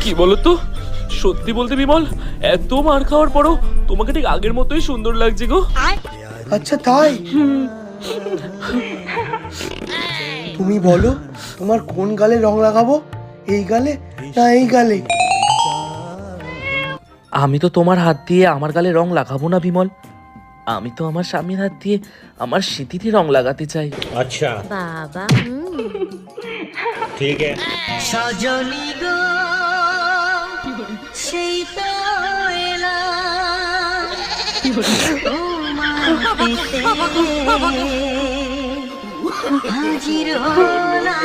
কি বলতো, সত্যি বলতে বিমল, এত মার খাওয়ার পরও তোমাকে ঠিক আগের মতোই সুন্দর লাগছে গো। আচ্ছা তাই? তুমি বলো তোমার কোন গালে রং লাগাবো, এই গালে না এই গালে? আমি তো তোমার হাত দিয়ে আমার গালে রং লাগাবো না বিমল, আমি তো আমার স্বামীর হাত দিয়ে আমার স্মৃতিতে রং লাগাতে চাই। अच्छा বাবা ठीक है। সজনী গো সেই তো এলাম তোমার পেতে হাজির হলাম।